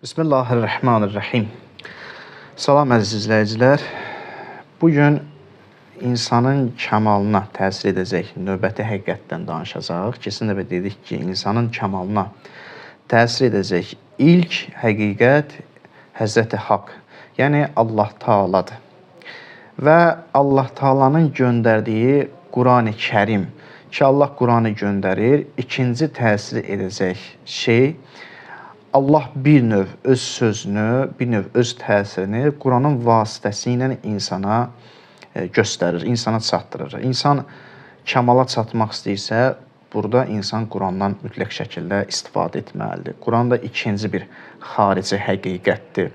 Bismillahirrahmanirrahim. Salam əziz izləyicilər. Bugün insanın kəmalına təsir edəcək növbəti həqiqətdən danışacağıq. Keçən dəfə dedik ki, insanın kəmalına təsir edəcək ilk həqiqət Həzrəti Haqq, yəni Allah Taala'dır. Və Allah Taala'nın göndərdiyi Qurani-Kərim ki, Allah Quranı göndərir, ikinci təsir edəcək şey Allah bir növ öz sözünü, bir növ öz təsirini Quranın vasitəsilə insana göstərir, insana çatdırır. İnsan kəmala çatmaq istəyirsə, burada insan Qurandan mütləq şəkildə istifadə etməlidir. Quran da ikinci bir xarici həqiqətdir.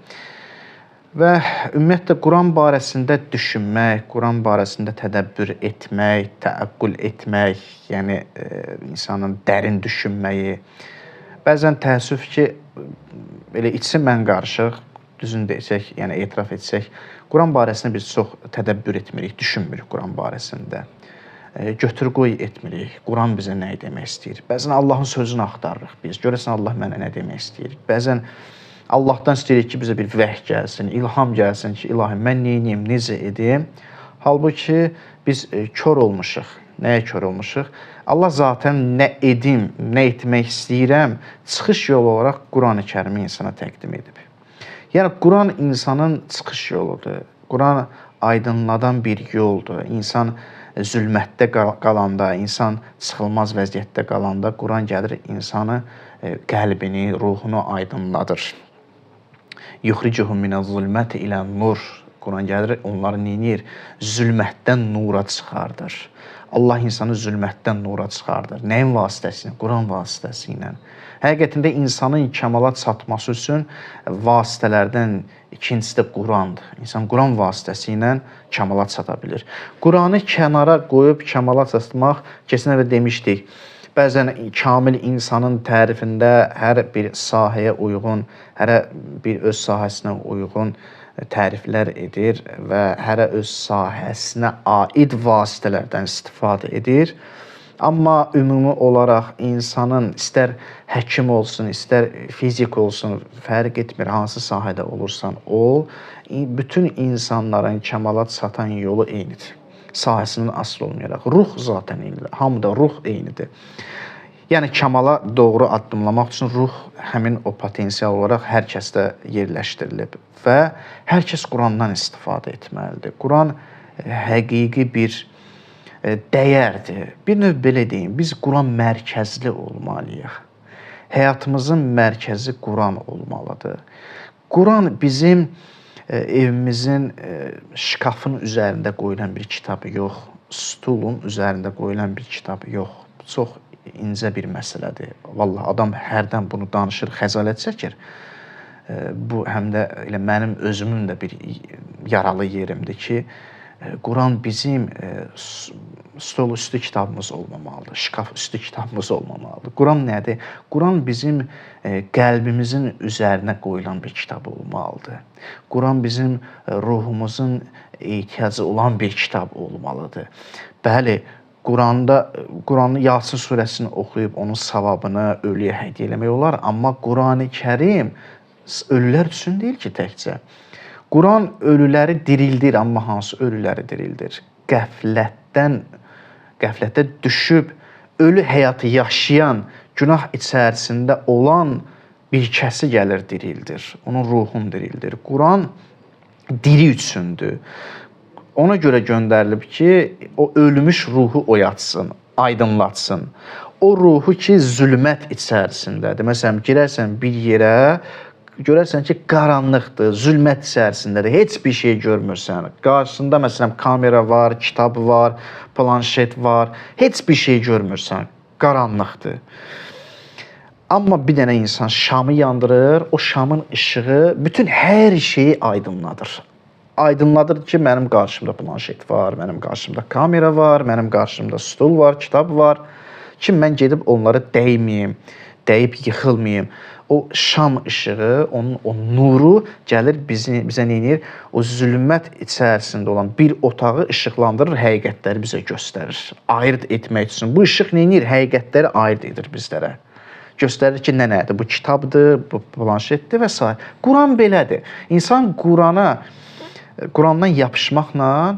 Və ümumiyyətlə Quran barəsində düşünmək, Quran barəsində tədəbbür etmək, təəqqül etmək, yəni insanın dərin düşünməyi, bəzən təəssüf ki, belə içi mən qarışıq, düzünü desək, yəni etiraf etsək, Quran barəsində biz çox tədəbbür etmirik, düşünmürük Quran barəsində. Götür-qoy etmirik. Quran bizə nə demək istəyir? Bəzən Allahın sözünü axtarırıq biz. Görəsən Allah mənə nə demək istəyir? Bəzən Allahdan istəyirik ki, bizə bir vəhy gəlsin, ilham gəlsin ki, ilahi mən nə edeyim, necə edeyim? Halbuki biz kör olmuşuq. Nəyə kör olmuşuq? Allah zaten nə edim, nə etmək istəyirəm, çıxış yolu olaraq Qurani-Kərimi insana təqdim edib. Yəni, Quran insanın çıxış yoludur. Quran aydınladan bir yoldur. İnsan zülmətdə qalanda, insan çıxılmaz vəziyyətdə qalanda Quran gəlir insanı, qəlbini, ruhunu aydınladır. Yuxricuhum minəz-zulməti ilə-nur. Quran gəlir, onları neyir? Zülmətdən nura çıxardır. Allah insanı zülmətdən nura çıxardır. Nəyin vasitəsilə? Quran vasitəsilə. Həqiqətində insanın kəmala çatması üçün vasitələrdən ikincisi də Qurandır. İnsan Quran vasitəsilə kəmala çata bilir. Quranı kənara qoyub kəmala çatmaq, keçən dəfə demişdik, bəzən kamil insanın tərifində hər bir sahəyə uyğun, hər bir öz sahəsinə uyğun təriflər edir və hərə öz sahəsinə aid vasitələrdən istifadə edir. Amma ümumi olaraq insanın istər həkim olsun, istər fizik olsun, fərq etmir hansı sahədə olursan ol, bütün insanların kəmala çatan yolu eynidir. Sahəsindən asılı olmayaraq. Ruh zaten eynidir. Hamıda ruh eynidir. Yəni, kəmala doğru addımlamaq üçün ruh həmin o potensial olaraq hər kəsdə yerləşdirilib və hər kəs Qurandan istifadə etməlidir. Quran həqiqi bir dəyərdir. Bir növ belə deyim, biz Quran mərkəzli olmalıyıq. Həyatımızın mərkəzi Quran olmalıdır. Quran bizim evimizin şkafın üzərində qoyulan bir kitabı yox, stulun üzərində qoyulan bir kitabı yox. Çox incə bir məsələdir. Vallahi adam hərdən bunu danışır, xəcalət çəkir. Bu həm də elə mənim özümün də bir yaralı yerimdir ki, Quran bizim stol üstü kitabımız olmamalıdır, şkaf üstü kitabımız olmamalıdır. Quran nədir? Quran bizim qəlbimizin üzərinə qoyulan bir kitab olmalıdır. Quran bizim ruhumuzun ehtiyacı olan bir kitab olmalıdır. Bəli, Quranı Yasin surəsini oxuyub onun savabını ölüyə hədiyyə eləmək olar, amma Qurani-Kərim ölülər üçün deyil ki, təkcə. Quran ölüləri dirildir, amma hansı ölüləri dirildir? Qəflətdə düşüb, ölü həyatı yaşayan, günah içərisində olan bir kəsi gəlir dirildir. Onun ruhunu dirildir. Quran diri üçündür. Ona görə göndərilib ki, o ölmüş ruhu oyatsın, aydınlatsın. O ruhu ki, zülmət içərisindədir. Məsələn, girərsən bir yerə, görərsən ki, qaranlıqdır, zülmət içərisindədir, heç bir şey görmürsən. Qarşısında, məsələn, kamera var, kitab var, planşet var, heç bir şey görmürsən, qaranlıqdır. Amma bir dənə insan şamı yandırır, o şamın işığı bütün hər şeyi aydınladır. Aydınladır ki, mənim qarşımda planşet var, mənim qarşımda kamera var, mənim qarşımda stul var, kitab var ki, mən gedib onları dəyməyim, dəyib yıxılmayım. O şam işığı, o nuru gəlir bizə neyir? O zülmət içərisində olan bir otağı işıqlandırır, həqiqətləri bizə göstərir. Ayırt etmək üçün. Bu işıq neyir? Həqiqətləri ayırt edir bizlərə. göstərir ki, nədir? Bu kitabdır, bu planşetdir və s. Quran belədir. İnsan Qurandan yapışmaqla,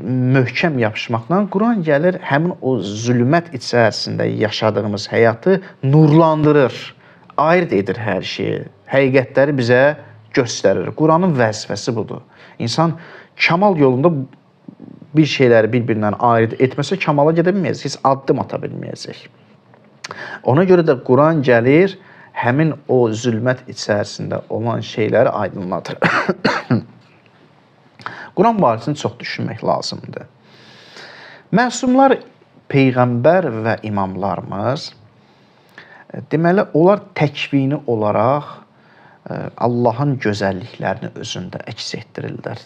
möhkəm yapışmaqla Quran gəlir həmin o zülmət içərisində yaşadığımız həyatı nurlandırır, ayırt edir hər şeyi. Həqiqətləri bizə göstərir. Quranın vəzifəsi budur. İnsan kamal yolunda bir şeyləri bir-birindən ayırt etməsə kamala gedə bilməyəcək, heç addım ata bilməyəcək. Ona görə də Quran gəlir, həmin o zülmət içərisində olan şeyləri aydınlatır. Quran barəsində çox düşünmək lazımdır. Məsumlar, peyğəmbər və imamlarımız, deməli, onlar təkvini olaraq Allahın gözəlliklərini özündə əks etdirirlər.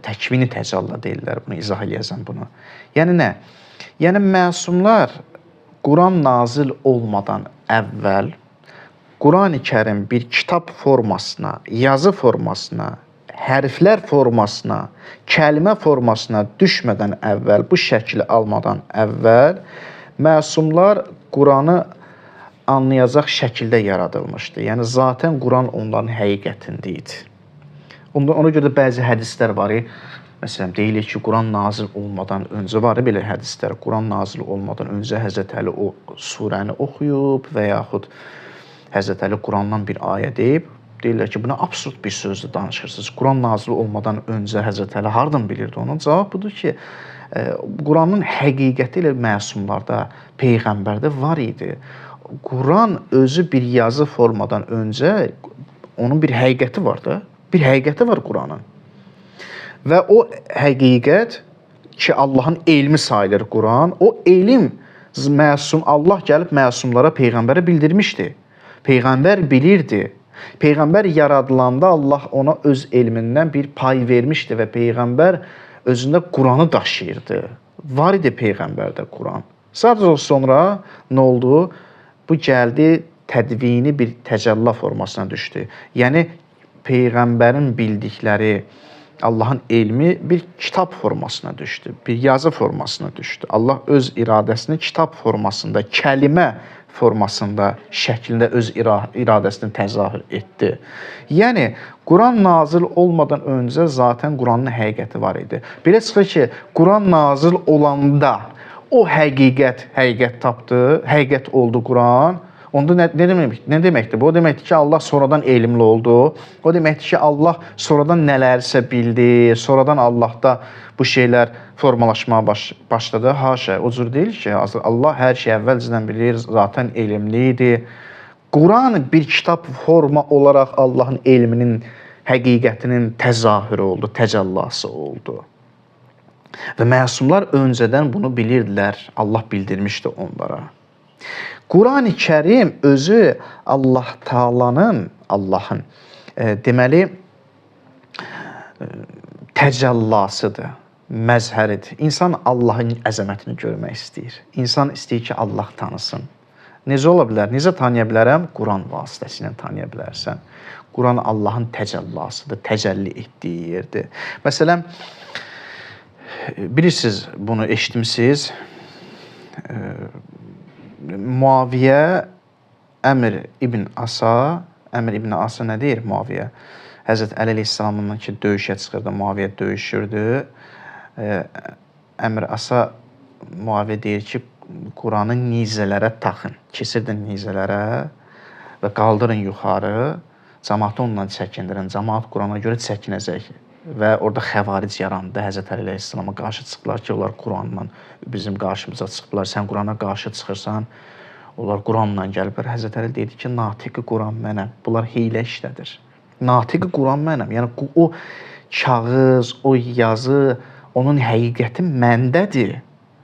Təkvini təcalla deyirlər, bunu izah eləyəcəm bunu. Yəni nə? Yəni məsumlar Quran nazil olmadan əvvəl Quran-ı Kərim bir kitab formasına, yazı formasına, hərflər formasına, kəlmə formasına düşmədən əvvəl, bu şəkli almadan əvvəl məsumlar Quranı anlayacaq şəkildə yaradılmışdı. Yəni zaten Quran onların həqiqətində idi. Ona görə də bəzi hədislər var. Məsələn, deyilir ki, Quran nazil olmadan öncə var belə hədislər. Quran nazil olmadan öncə Həzrət Əli o surəni oxuyub və yaxud Həzrət Əli Qurandan bir ayə deyib. Deyirlər ki, buna absurd bir sözdür danışırsınız. Quran nazil olmadan öncə Həzrət Əli hardan bilirdi onu? Cavab budur ki, Quranın həqiqəti ilə məsumlarda, peyğəmbərdə var idi. Quran özü bir yazı formadan öncə onun bir həqiqəti var da. Bir həqiqəti var Quranın. Və o həqiqət ki, Allahın elmi sayılır Quran, o elm Allah gəlib məsumlara, peyğəmbərə bildirmişdi. Peyğəmbər bilirdi. Peyğəmbər yaradılanda Allah ona öz elmindən bir pay vermişdi və peyğəmbər özündə Quranı daşıyırdı. Var idi peyğəmbərdə Quran. Sadəcə sonra nə oldu? Bu gəldi, tədvini bir təcəlla formasına düşdü. Yəni, peyğəmbərin bildikləri, Allahın elmi bir kitab formasına düşdü, bir yazı formasına düşdü. Allah öz iradəsini kitab formasında, kəlimə formasında, şəklində öz iradəsini təzahür etdi. Yəni, Quran nazil olmadan öncə zaten Quranın həqiqəti var idi. Belə çıxır ki, Quran nazil olanda o həqiqət tapdı, həqiqət oldu Quran. Onda nə deməkdir bu? O deməkdir ki, Allah sonradan elmli oldu. O deməkdir ki, Allah sonradan nələrsə bildi. Sonradan Allahda bu şeylər formalaşmaya başladı. Haşa, o cür deyil ki, Allah hər şey əvvəlcədən bilir, zaten elmli idi. Quran bir kitab forma olaraq Allahın elminin, həqiqətinin təzahürü oldu, təcəllası oldu. Və məsumlar öncədən bunu bilirdilər. Allah bildirmişdi onlara. Quran-ı Kərim özü Allahın deməli təcəllasıdır, məzhəridir. İnsan Allahın əzəmətini görmək istəyir. İnsan istəyir ki, Allah tanısın. Necə ola bilər? Necə tanıya bilərəm? Quran vasitəsilə tanıya bilərsən. Quran Allahın təcəllasıdır, təcəlli etdiyi yerdir. Məsələn, bilirsiniz, bunu eşitmisiniz. Muaviyə Əmr ibn Asa nə deyir Muaviyə? Həzrət Əli əleyhissalamla ki, döyüşə çıxırdı, Muaviyə döyüşürdü. Əmr Asa Muaviyə deyir ki, Quranı nizələrə taxın, kesirdin nizələrə və qaldırın yuxarı, cəmaatı ondan çəkindirin, cəmaat Qurana görə çəkinəcək. Və orada xəvaric yarandı. Həzrət Əli əleyhissalama qarşı çıxdılar ki, onlar Quranla bizim qarşımıza çıxıblar. Sən Qurana qarşı çıxırsan, onlar Quranla gəliblər. Həzrət Əli dedi ki, natiqi Quran mənəm. Bunlar hiylə işlədir. Natiqi Quran mənəm. Yəni o kağız, o yazı, onun həqiqəti məndədir.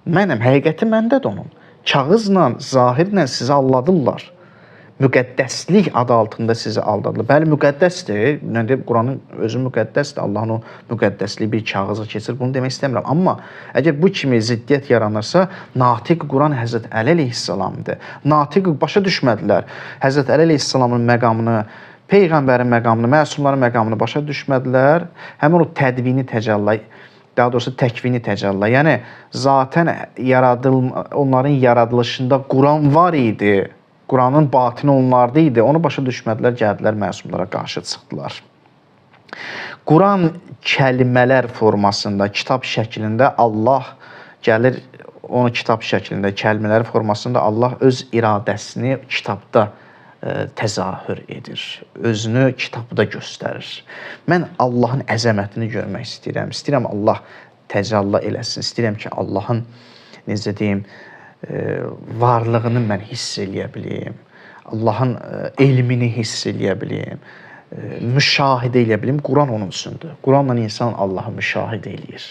Mənəm, həqiqəti məndədir onun. Kağızla, zahirlə sizi aldadırlar. Müqəddəslik adı altında sizi aldadırlar. Bəli, müqəddəsdir. Quranın özü müqəddəsdir. Allahın o müqəddəsliyi bir kağıza keçir. Bunu demək istəmirəm. Amma əgər bu kimi ziddiyyət yaranırsa, natiq Quran Həzrət Əli əleyhissalamdır. Natiq başa düşmədilər. Həzrət Əli əleyhissalamın məqamını, peyğəmbərin məqamını, məsumların məqamını başa düşmədilər. Həmin o tədvini təcəlli daha doğrusu təkvini təcəllə. Yəni zatən onların yaradılışında Quran var idi. Quranın batini onlarda idi. Onu başa düşmədilər, gəldilər məsumlara qarşı çıxdılar. Quran kəlmələr formasında, kitab şəklində Allah gəlir, onu kitab şəklində, kəlmələr formasında Allah öz iradəsini kitabda təzahür edir. Özünü kitabda göstərir. Mən Allahın əzəmətini görmək istəyirəm. İstəyirəm Allah təcəllə eləsin. İstəyirəm ki, Allahın, necə deyim, varlığını mən hiss eləyə bileyim. Allahın elmini hiss eləyə bileyim. Müşahidə eləyə bileyim. Quran onun üçündür. Quranla insan Allahı müşahidə eləyir.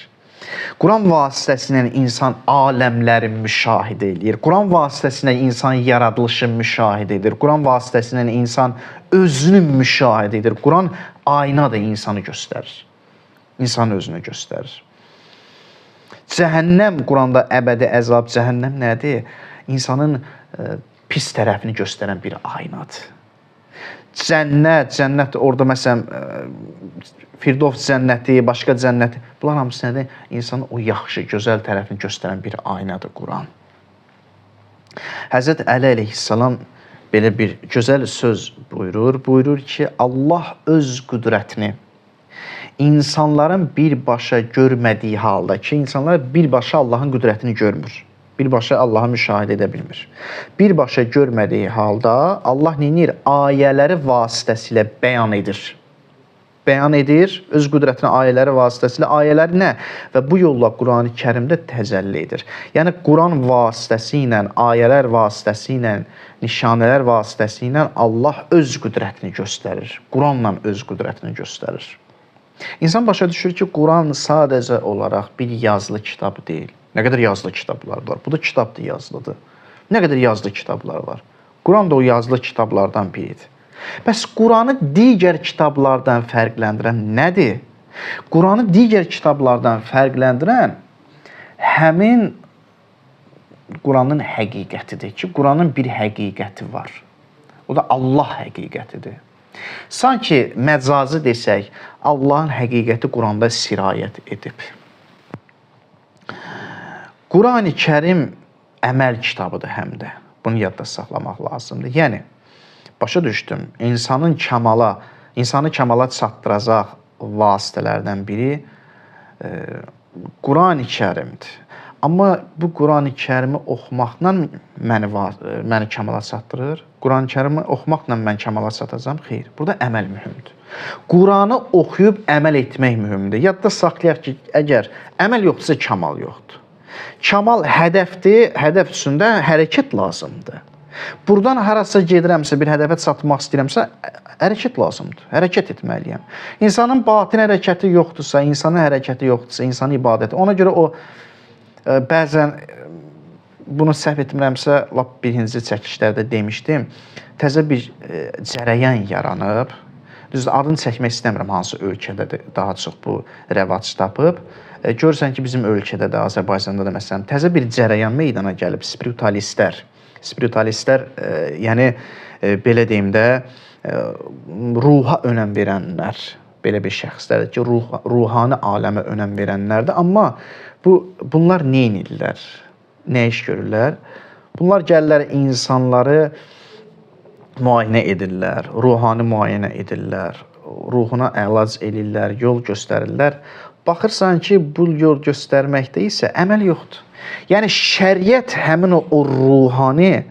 Quran vasitəsilə insan aləmləri müşahidə edir. Quran vasitəsilə insan yaradılışı müşahidə edir. Quran vasitəsilə insan özünü müşahidə edir. Quran ayna da insanı göstərir. İnsan özünü göstərir. Cəhənnəm, Quranda əbədi əzab, cəhənnəm nədir? İnsanın pis tərəfini göstərən bir aynadır. Cənnət orada məsələn Firdovs cənnəti, başqa cənnəti, bunlar hamısı nədir? İnsanın o yaxşı, gözəl tərəfini göstərən bir aynadır Quran. Həzrət Əli əleyhissalam belə bir gözəl söz buyurur. Buyurur ki, Allah öz qüdrətini insanların birbaşa görmədiyi halda ki, insanlar birbaşa Allahın qüdrətini görmür. Birbaşa Allahı müşahidə edə bilmir. Birbaşa görmədiyi halda Allah neyinir? Ayələri vasitəsilə bəyan edir. Bəyan edir, öz qüdrətini ayələri vasitəsilə. Ayələr nə? Və bu yolla Qurani Kərimdə təcəlli edir. Yəni, Quran vasitəsilə, ayələr vasitəsilə, nişanələr vasitəsilə Allah öz qüdrətini göstərir. Quranla öz qüdrətini göstərir. İnsan başa düşür ki, Quran sadəcə olaraq bir yazılı kitab deyil. Nə qədər yazılı kitablar var? Bu da kitabdır, yazılıdır. Nə qədər yazılı kitablar var? Quran da o yazılı kitablardan biridir. Bəs Quranı digər kitablardan fərqləndirən nədir? Quranı digər kitablardan fərqləndirən həmin Quranın həqiqətidir ki, Quranın bir həqiqəti var. O da Allah həqiqətidir. Sanki məcazi desək, Allahın həqiqəti Quranda sirayət edib. Qurani Kərim əməl kitabıdır həm də. Bunu yadda saxlamaq lazımdır. Yəni, başa düşdüm, insanı kəmala çatdıracaq vasitələrdən biri Qurani Kərimdir. Amma bu Qurani Kərimi oxumaqla məni kəmala çatdırır. Qurani Kərimi oxumaqla mən kəmala çatacağam. Xeyr, burada əməl mühümdür. Quranı oxuyub əməl etmək mühümdür. Yadda saxlayaq ki, əgər əməl yoxdursa, kəmal yoxdur. Kəmal hədəfdir, hədəf üstündə hərəkət lazımdır. Buradan harasa gedirəmsə, bir hədəfə çatmaq istəyirəmsə, hərəkət lazımdır, hərəkət etməliyəm. İnsanın batin hərəkəti yoxdursa, insanın hərəkəti yoxdursa, insanın ibadəti. Ona görə o, bəzən, bunu səhv etmirəmsə, lap birinci çəkişlərdə demişdim, təzə bir cərəyan yaranıb. Düzdür, adını çəkmək istəmirəm, hansı ölkədə daha çox bu rəvac tapıb. Görürsən ki, bizim ölkədə də, Azərbaycanda da məsələn, təzə bir cərəyan meydana gəlib, spiritualistlər. Spiritualistlər, yəni, belə deyim də, ruha önəm verənlər, belə bir şəxslərdir ki, ruhani aləmə önəm verənlərdir. Amma bunlar nə edirlər? Nə iş görürlər? Bunlar gəlirlər, insanları müayinə edirlər, ruhani müayinə edirlər, ruhuna əlac edirlər, yol göstərirlər. Baxırsan ki, bu yol göstərməkdə isə əməl yoxdur. Yəni, şəriət həmin o ruhani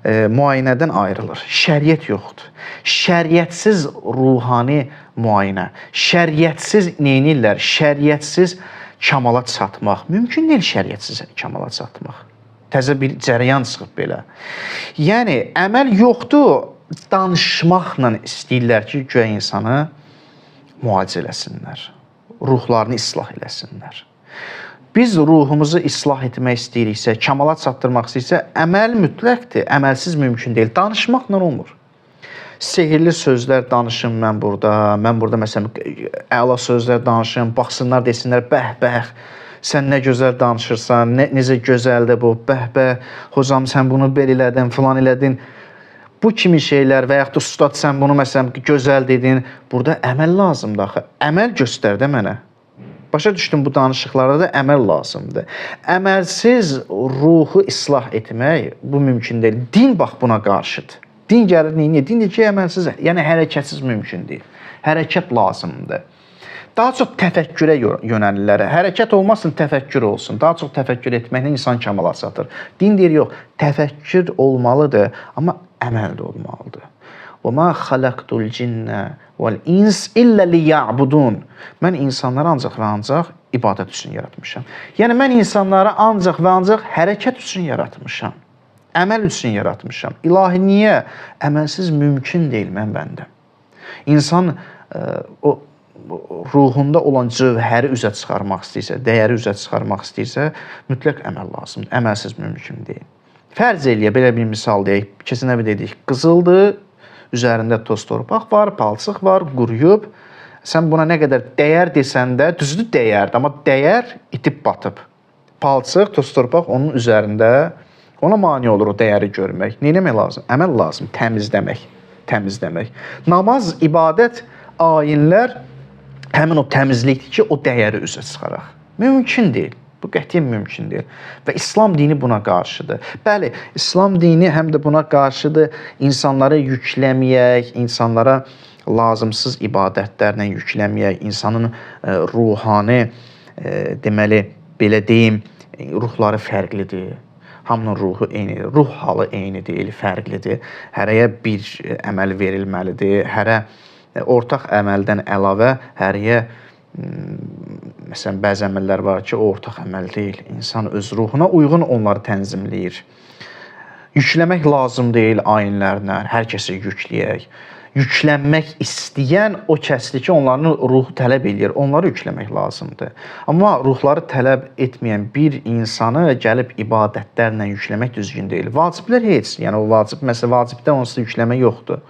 müayinədən ayrılır. Şəriət yoxdur. Şəriətsiz ruhani müayinə, şəriətsiz neynirlər? Şəriətsiz kəmala çatmaq. Mümkün deyil şəriətsiz kəmala çatmaq. Təzə bir cərəyan çıxıb belə. Yəni, əməl yoxdur, danışmaqla istəyirlər ki, güya insanı müalicə eləsinlər, ruhlarını islah eləsinlər. Biz ruhumuzu islah etmək istəyiriksə, kəmala çatdırmaq istəyiriksə, əməl mütləqdir, əməlsiz mümkün deyil. Danışmaqla olmur. Sehirli sözlər danışım mən burada məsələn, əla sözlər danışım, baxsınlar, desinlər, bəh-bəh, sən nə gözəl danışırsan, necə gözəldir bu, bəh-bəh, hocam sən bunu belə elədin, filan elədin. Bu kimi şeylər və yaxud da ustad sən bunu məsələn gözəl dedin, burada əməl lazımdır axı. Əməl göstər də mənə. Başa düşdüm, bu danışıqlarda da əməl lazımdır. Əməlsiz ruhu islah etmək bu mümkün deyil. Din bax buna qarşıdır. Din gəlir neyini? Din deyir ki, əməlsiz, yəni hərəkətsiz mümkün deyil. Hərəkət lazımdır. Daha çox təfəkkürə yönəlirlər. Hərəkət olmasın, təfəkkür olsun. Daha çox təfəkkür etməklə insan kamala çatır. Din deyir, yox, təfəkkür olmalıdır, amma əməl də olmalıdır. وَمَا خَلَقْتُ الْجِنَّ وَالْاِنْسِ إِلَّا لِيَعْبُدُونَ Mən insanları ancaq və ancaq ibadət üçün yaratmışam. Yəni, mən insanları ancaq və ancaq hərəkət üçün yaratmışam. Əməl üçün yaratmışam. İlahi, niyə? Əməlsiz mümkün deyil məndə. İnsan o ruhunda olan cövhəri üzə çıxarmaq istəyirsə, dəyəri üzə çıxarmaq istəyirsə, mütləq əməl lazımdır. Əməlsiz mümkün deyil. Fərz eləyə, belə bir misal deyək, keçən dəfə dedik, qızıldır, üzərində toz torpaq var, palçıq var, quruyub. Sən buna nə qədər dəyər desən də, düzdür dəyərdir, amma dəyər itib batıb. Palçıq, toz torpaq onun üzərində, ona mane olur o dəyəri görmək. Nə eləmək lazım? Əməl lazım, təmizləmək. Namaz, ibadət, ayinlər həmin o təmizlikdir ki, o dəyəri üzə çıxaraq. Mümkün deyil. Bu qətiyyən mümkün deyil. Və İslam dini buna qarşıdır. Bəli, İslam dini həm də buna qarşıdır. İnsanları yükləməyək, insanlara lazımsız ibadətlərlə yükləməyək, insanın ruhani, deməli, belə deyim, ruhları fərqlidir. Hamının ruhu eynidir, ruh halı eyni deyil, fərqlidir. Hərəyə bir əməl verilməlidir. Hərə ortaq əməldən əlavə hərəyə məsələn, bəzi əməllər var ki, o ortaq əməl deyil. İnsan öz ruhuna uyğun onları tənzimləyir. Yükləmək lazım deyil ayinlərlə, hər kəsə yükləyək. Yüklənmək istəyən o kəsdir ki, onların ruhu tələb edir, onları yükləmək lazımdır. Amma ruhları tələb etməyən bir insanı gəlib ibadətlərlə yükləmək düzgün deyil. Vaciblər heç, yəni o vacib, məsələn, vacibdə onsuz yükləmək yoxdur.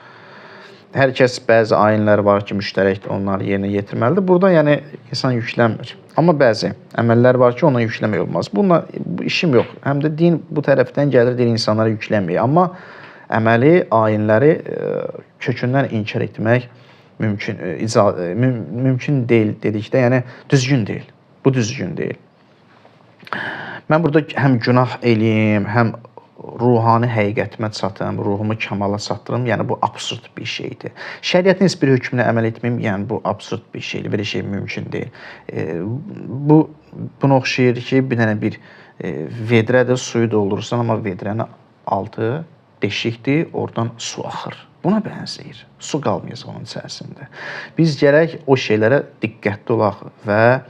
Hər kəs bəzi ayinlər var ki, müştərəkdir, onları yerinə yetirməlidir. Burada yəni insan yüklənmir. Amma bəzi əməllər var ki, ona yükləmək olmaz. Bununla işim yox. Həm də din bu tərəfdən gəlir, deyir insanlara yükləməyə. Amma əməli, ayinləri kökündən inkar etmək mümkün deyil dedikdə, yəni düzgün deyil. Bu düzgün deyil. Mən burada həm günah eləyim, həm ruhani həqiqətimə çatım, ruhumu kamala çatdırım, yəni bu absurd bir şeydir. Şəriətin heç bir hökmünə əməl etməyim, yəni bu absurd bir şeydir, belə şey mümkün deyil. Buna oxşayır ki, bir dənə bir vedrədə suyu doldurursan, amma vedrənin altı deşikdir, oradan su axır. Buna bənzəyir. Su qalmayacaq onun içərisində. Biz gərək o şeylərə diqqətli olaq və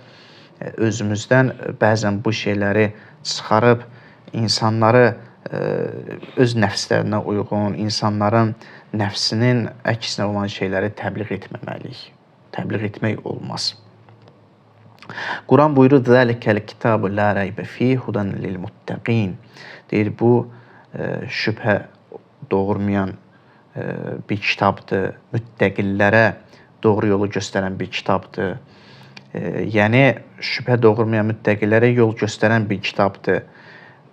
özümüzdən bəzən bu şeyləri çıxarıb insanları öz nəfslərinə uyğun, insanların nəfsinin əksinə olan şeyləri təbliğ etməməliyik. Təbliğ etmək olmaz. Quran buyurur: "Zəlikəl kitabu la raybe fi hudan lil muttaqin." Deyir, bu şübhə doğurmayan bir kitabdır. Müttəqillərə doğru yolu göstərən bir kitabdır. Yəni şübhə doğurmayan müttəqillərə yol göstərən bir kitabdır.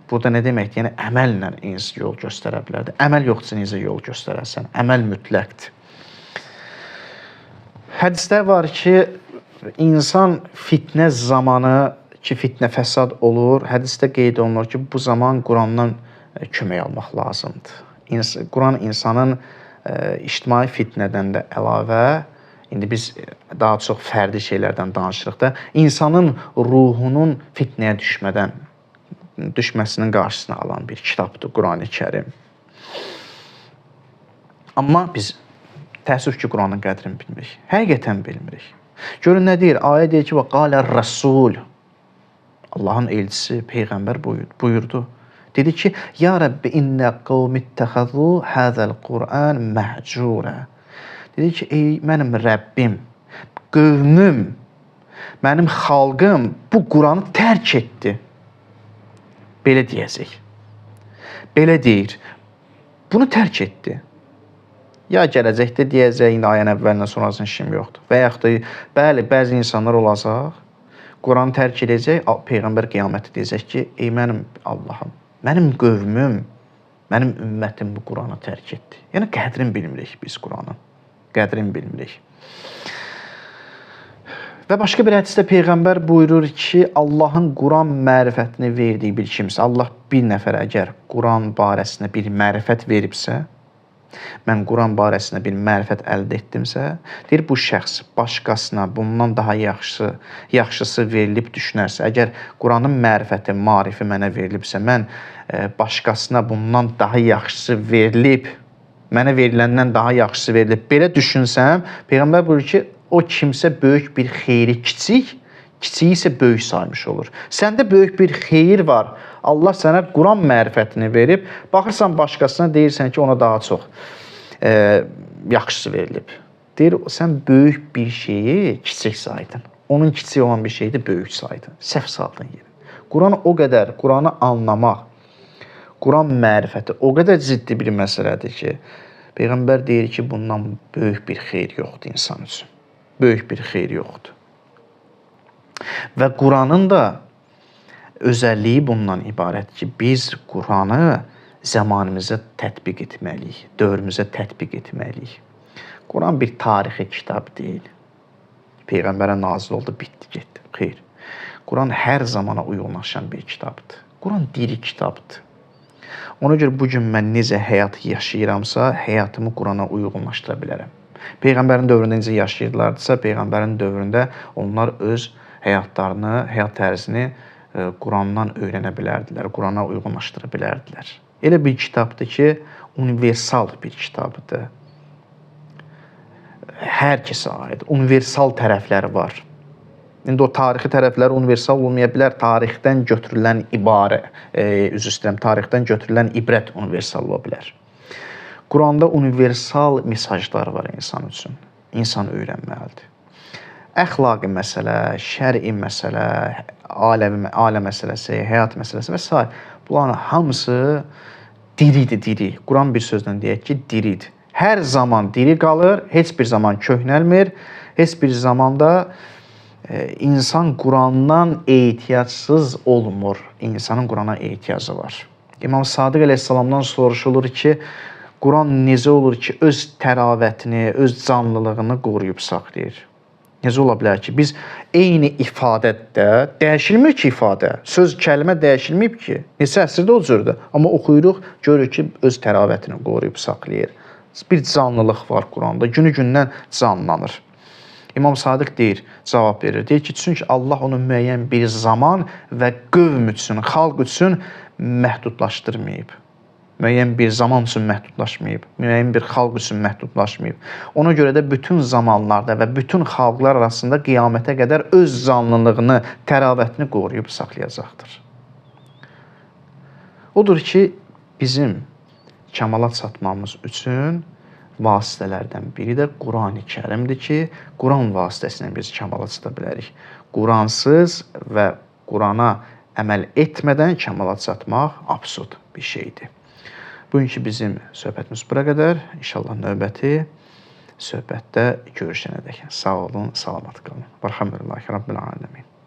Burada nə deməkdir? Yəni əməllə insan yol göstərə bilər. Əməl yoxsa necə yol göstərərsən? Əməl mütləqdir. Hədisdə var ki, insan fitnə zamanı ki, fitnə fəsad olur, hədisdə qeyd olunur ki, bu zaman Qurandan kömək almaq lazımdır. Quran insanın ictimai fitnədən də əlavə, indi biz daha çox fərdi şeylərdən danışırıq da, insanın ruhunun fitnəyə düşməsinin qarşısını alan bir kitabdır Quran-ı Kərim. Amma biz təəssüf ki, Quranın qədrini bilmirik. Həqiqətən bilmirik. Görün nə deyir? Ayə deyir ki, "Qalə Rəsul." Allahın elçisi, peyğəmbər buyurdu. Dedi ki, "Ya Rabbi, innə qavmi ittəxəzu həzəl Qur'an məhcura." Dedi ki, ey mənim Rəbbim, qövmüm, mənim xalqım bu Quranı tərk etdi. Belə deyəcək. Belə deyir. Bunu tərk etdi. Ya gələcəkdə deyəcək, indi ayən əvvəlindən sonrasının işim yoxdur. Və yaxud da, bəli, bəzi insanlar olacaq, Quranı tərk edəcək, Peyğəmbər qiyamətdə deyəcək ki, ey mənim Allahım, mənim qövmüm, mənim ümmətim bu Quranı tərk etdi. Yəni, qədrini bilmirik biz Quranın. Qədrini bilmirik. Və başqa bir hədisdə Peyğəmbər buyurur ki, Allahın Quran mərifətini verdiyi bir kimsə, Allah bir nəfər əgər Quran barəsində bir mərifət veribsə, mən Quran barəsində bir mərifət əldə etdimsə, deyir bu şəxs başqasına bundan daha yaxşısı verilib düşünərsə, əgər Quranın mərifəti, marifi mənə verilibsə, mən başqasına bundan daha yaxşısı verilib, mənə veriləndən daha yaxşısı verilib, belə düşünsəm, Peyğəmbər buyurur ki, o kimsə böyük bir xeyri kiçiyi isə böyük saymış olur. Səndə böyük bir xeyir var. Allah sənə Quran mərifətini verib, baxırsan başqasına deyirsən ki, ona daha çox yaxşısı verilib. Deyir, sən böyük bir şeyi kiçik saydın. Onun kiçik olan bir şeyi də böyük saydın. Səhv saldın yeri. Quran o qədər, Quranı anlamaq, Quran mərifəti o qədər ciddi bir məsələdir ki, Peyğəmbər deyir ki, bundan böyük bir xeyir yoxdur insan üçün. Böyük bir xeyir yoxdur. Və Quranın da özəlliyi bundan ibarətdir ki, biz Quranı zamanımıza tətbiq etməliyik, dövrümüzə tətbiq etməliyik. Quran bir tarixi kitab deyil. Peyğəmbərə nazil oldu, bitdi, getdi. Xeyr. Quran hər zamana uyğunlaşan bir kitabdır. Quran diri kitabdır. Ona görə bugün mən necə həyat yaşayıramsa, həyatımı Qurana uyğunlaşdıra bilərəm. Peyğəmbərin dövründə necə yaşayırlardısa, Peyğəmbərin dövründə onlar öz həyatlarını, həyat tərzini Qurandan öyrənə bilərdilər, Qurana uyğunlaşdıra bilərdilər. Elə bir kitabdır ki, universal bir kitabdır. Hər kəsə aid, universal tərəfləri var. İndi o tarixi tərəfləri universal olmaya bilər, tarixdən götürülən tarixdən götürülən ibrət universal ola bilər. Quranda universal mesajlar var insan üçün. İnsan öyrənməlidir. Əxlaqi məsələ, şər'i məsələ, ailə məsələsi, həyat məsələsi və s. Bunların hamısı diridir, diri. Quran bir sözlə deyək ki, diridir. Hər zaman diri qalır, heç bir zaman köhnəlmir, heç bir zamanda insan Qurandan ehtiyacsız olmur. İnsanın Qurana ehtiyacı var. İmam Sadiq əleyhissalamdan soruşulur ki, Quran necə olur ki, öz təravətini, öz canlılığını qoruyub saxlayır? Necə ola bilər ki, biz eyni ifadədə, dəyişilmir ki ifadə, söz, kəlimə dəyişilməyib ki, neçə əsrdə o cürdür, amma oxuyuruq, görürük ki, öz təravətini qoruyub saxlayır. Bir canlılıq var Quranda, günü-gündən canlanır. İmam Sadiq cavab verir, deyir ki, çünki Allah onu müəyyən bir zaman və qövm üçün, xalq üçün məhdudlaşdırmayıb. Müəyyən bir zaman üçün məhdudlaşmayıb, müəyyən bir xalq üçün məhdudlaşmayıb. Ona görə də bütün zamanlarda və bütün xalqlar arasında qiyamətə qədər öz canlılığını, təravətini qoruyub saxlayacaqdır. Odur ki, bizim kəmala çatmamız üçün vasitələrdən biri də Qurani Kərimdir ki, Quran vasitəsilə biz kəmala çata bilərik. Quransız və Qurana əməl etmədən kəmala çatmaq absurd bir şeydir. Bugünkü bizim söhbətimiz bura qədər. İnşallah növbəti söhbətdə görüşənədək. Sağ olun, salamat qalın. Elhamdülillahi Rabbil alemin.